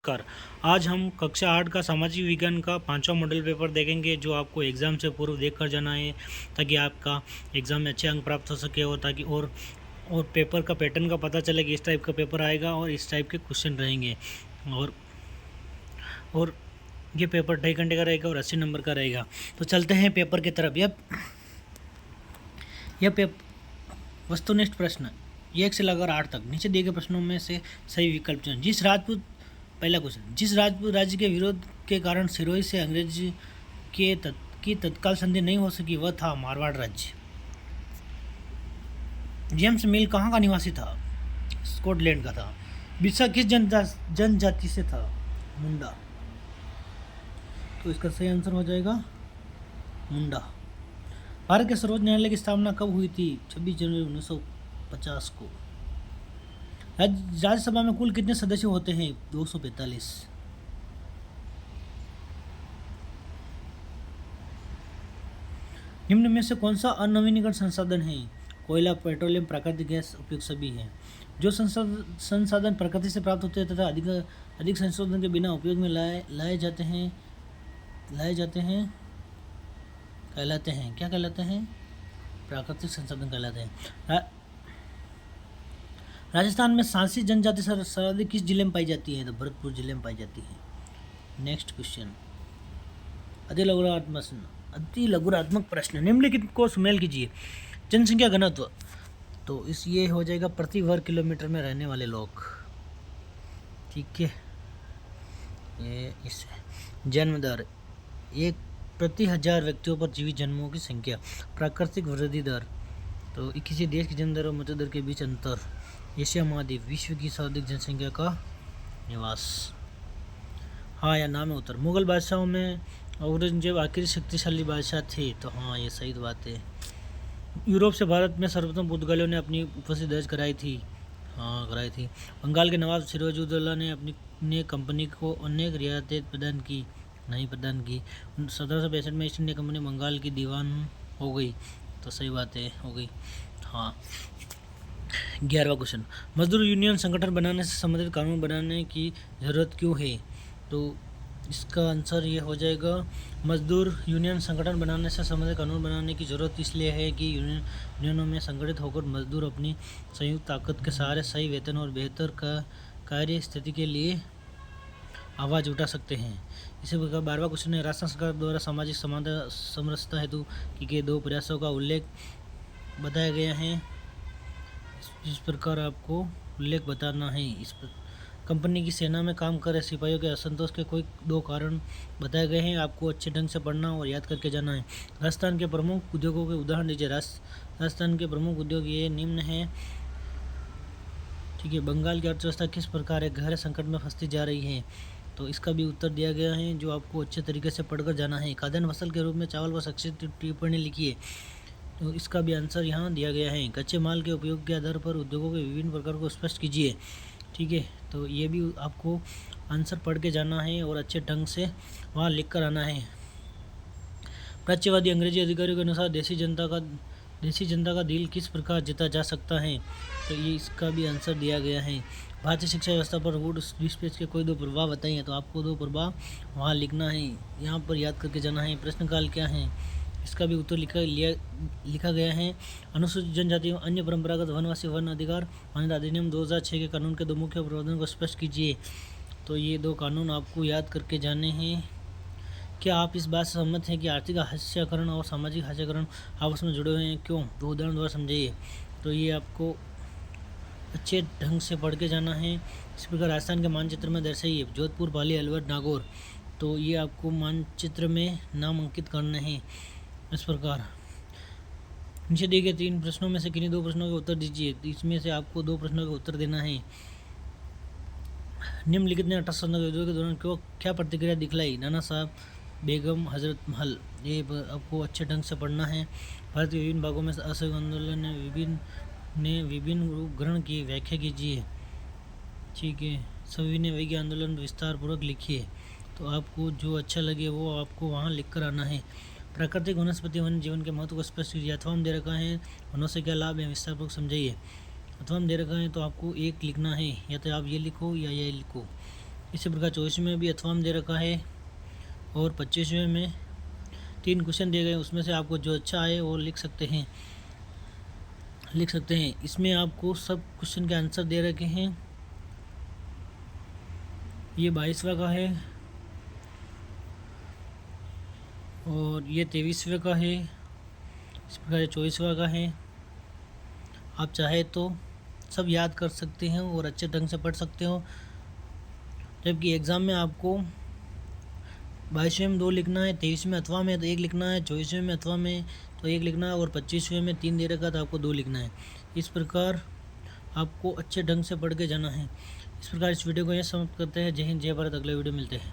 कर आज हम कक्षा 8 का सामाजिक विज्ञान का 5वां मॉडल पेपर देखेंगे जो आपको एग्ज़ाम से पूर्व देख कर जाना है ताकि आपका एग्ज़ाम में अच्छे अंक प्राप्त हो सके और ताकि और पेपर का पैटर्न का पता चले कि इस टाइप का पेपर आएगा और इस टाइप के क्वेश्चन रहेंगे और ये पेपर 2.5 घंटे का रहेगा और 80 नंबर का रहेगा। तो चलते हैं पेपर की तरफ। यह पेपर वस्तुनिष्ठ प्रश्न 1 से लेकर 8 तक नीचे दिए गए प्रश्नों में से सही विकल्प चुनें। पहला क्वेश्चन, जिस राजपूत राज्य के विरोध के कारण सिरोही से अंग्रेज की तत्काल संधि नहीं हो सकी वह था मारवाड़ राज्य। जेम्स मिल कहाँ का निवासी था? स्कॉटलैंड का था। बिरसा किस जनजाति से था? मुंडा। तो इसका सही आंसर हो जाएगा मुंडा। भारत के सर्वोच्च न्यायालय की स्थापना कब हुई थी? 26 जनवरी 1950 को। राज्यसभा में कुल कितने सदस्य होते हैं? 245। निम्न में से कौन सा अनवीनीकरण संसाधन है? कोयला, पेट्रोलियम, प्राकृतिक गैस, उपयुक्त सभी है। जो संसाधन प्रकृति से प्राप्त होते हैं तथा अधिक संशोधन के बिना उपयोग में लाए जाते हैं कहलाते हैं क्या कहलाते हैं? प्राकृतिक संसाधन कहलाते हैं। राजस्थान में सांसी जनजाति सर्वाधिक किस जिले में पाई जाती है? तो भरतपुर जिले में पाई जाती है। नेक्स्ट क्वेश्चन, अति लघुरात्मक प्रश्न। निम्नलिखित को सुमेल कीजिए। जनसंख्या घनत्व, तो ये हो जाएगा प्रति वर्ग किलोमीटर में रहने वाले लोग। ठीक है, ये इस जन्म दर 1 प्रति 1000 व्यक्तियों पर जीवित जन्मों की संख्या। प्राकृतिक वृद्धि दर, तो किसी देश की जन्म दर और मृत्यु दर के बीच अंतर। एशिया महाद्वीप, विश्व की सर्वाधिक जनसंख्या का निवास। हाँ या ना में उत्तर। मुगल बादशाहों में औरंगजेब आखिरी शक्तिशाली बादशाह थे, तो हाँ ये सही बात है। यूरोप से भारत में सर्वप्रथम पुर्तगालियों ने अपनी उपस्थिति दर्ज कराई थी। हाँ कराई थी। बंगाल के नवाब सिराजुद्दौला ने कंपनी को अनेक रियायतें प्रदान की। 1765 में ईस्ट इंडिया कंपनी बंगाल की दीवान हो गई, तो सही बात है, हो गई। हाँ। 11वां क्वेश्चन, मजदूर यूनियन संगठन बनाने से संबंधित कानून बनाने की जरूरत क्यों है? तो इसका आंसर ये हो जाएगा, मजदूर यूनियन संगठन बनाने से संबंधित कानून बनाने की जरूरत इसलिए है कि यूनियनों में संगठित होकर मजदूर अपनी संयुक्त ताकत के सहारे सही वेतन और बेहतर कार्य स्थिति के लिए आवाज़ उठा सकते हैं। इसी प्रकार 12वां क्वेश्चन है, राजस्थान सरकार द्वारा सामाजिक समानता समरसता हेतु किए 2 प्रयासों का उल्लेख बताया गया है। इस प्रकार आपको उल्लेख बताना है। इस पर कंपनी की सेना में काम कर रहे सिपाहियों के असंतोष के कोई 2 कारण बताए गए हैं। आपको अच्छे ढंग से पढ़ना और याद करके जाना है। राजस्थान के प्रमुख उद्योगों के उदाहरण दीजिए। राजस्थान के प्रमुख उद्योग ये निम्न हैं। ठीक है, बंगाल की अर्थव्यवस्था किस प्रकार है? गहरे संकट में फंसती जा रही है, तो इसका भी उत्तर दिया गया है जो आपको अच्छे तरीके से पढ़कर जाना है। खाद्यान्न फसल के रूप में चावल पर संक्षिप्त टिप्पणी लिखिए, तो इसका भी आंसर यहाँ दिया गया है। कच्चे माल के उपयोग के आधार पर उद्योगों के विभिन्न प्रकार को स्पष्ट कीजिए। ठीक है, तो ये भी आपको आंसर पढ़ के जाना है और अच्छे ढंग से वहाँ लिख कर आना है। प्राच्यवादी अंग्रेजी अधिकारियों के अनुसार देसी जनता का दिल किस प्रकार जीता जा सकता है? तो ये इसका भी आंसर दिया गया है। भारतीय शिक्षा व्यवस्था पर वुड डिस्पेच के कोई 2 प्रभाव बताइए, तो आपको 2 प्रभाव वहाँ लिखना है, यहाँ पर याद करके जाना है। प्रश्नकाल क्या है? इसका भी उत्तर लिखा गया है। अनुसूचित जनजाति एवं अन्य परंपरागत वनवासी वन अधिकार मान्यता अधिनियम 2006 के कानून के 2 मुख्य प्रावधानों को स्पष्ट कीजिए, तो ये 2 कानून आपको याद करके जाने हैं। क्या आप इस बात से सहमत हैं कि आर्थिक हास्यकरण और सामाजिक हास्यकरण आपस में जुड़े हुए हैं? क्यों? 2 उदाहरण द्वारा समझाइए। तो ये आपको अच्छे ढंग से पढ़ के जाना है। इस प्रकार राजस्थान के मानचित्र में दर्शाइए। जोधपुर, पाली, अलवर, नागौर, तो ये आपको मानचित्र में नाम अंकित करने हैं। इस प्रकार नीचे दिए गए 3 प्रश्नों में से किन्हीं 2 प्रश्नों के उत्तर दीजिए। इसमें से आपको 2 प्रश्नों का उत्तर देना है। निम्नलिखित ने 1800 के दौरान क्या प्रतिक्रिया दिखलाई? नाना साहब, बेगम, हजरत महल। ये आपको अच्छे ढंग से पढ़ना है। भारत के विभिन्न भागों में असहयोग आंदोलन ने विभिन्न रूप ग्रहण की, व्याख्या कीजिए। ठीक है, सभी ने वही आंदोलन विस्तार पूर्वक लिखिए, तो आपको जो अच्छा लगे वो आपको वहाँ लिख कर आना है। प्राकृतिक वनस्पति वन जीवन के महत्व को स्पष्ट कीजिए। अथवा हम दे रखा है, वनों से क्या लाभ है? विस्तारपूर्वक समझाइए। अथवा हम दे रखा है तो आपको एक लिखना है, या तो आप ये लिखो या ये लिखो। इसी प्रकार 24वें में भी अथवा में दे रखा है और 25वें में 3 क्वेश्चन दिए गए, उसमें से आपको जो अच्छा आए वो लिख सकते हैं। इसमें आपको सब क्वेश्चन के आंसर दे रखे हैं। ये 22वां का है और ये 23वें का है, इस प्रकार 24वां का है। आप चाहे तो सब याद कर सकते हैं और अच्छे ढंग से पढ़ सकते हो, जबकि एग्ज़ाम में आपको 22वें में 2 लिखना है, 23वें में अथवा में 1 लिखना है, 24वें में अथवा में तो 1 लिखना है और 25वें में 3 दे रखा तो आपको 2 लिखना है। इस प्रकार आपको अच्छे ढंग से पढ़ के जाना है। इस प्रकार इस वीडियो को यह समाप्त करते हैं। जय हिंद, जय भारत। अगले वीडियो मिलते हैं।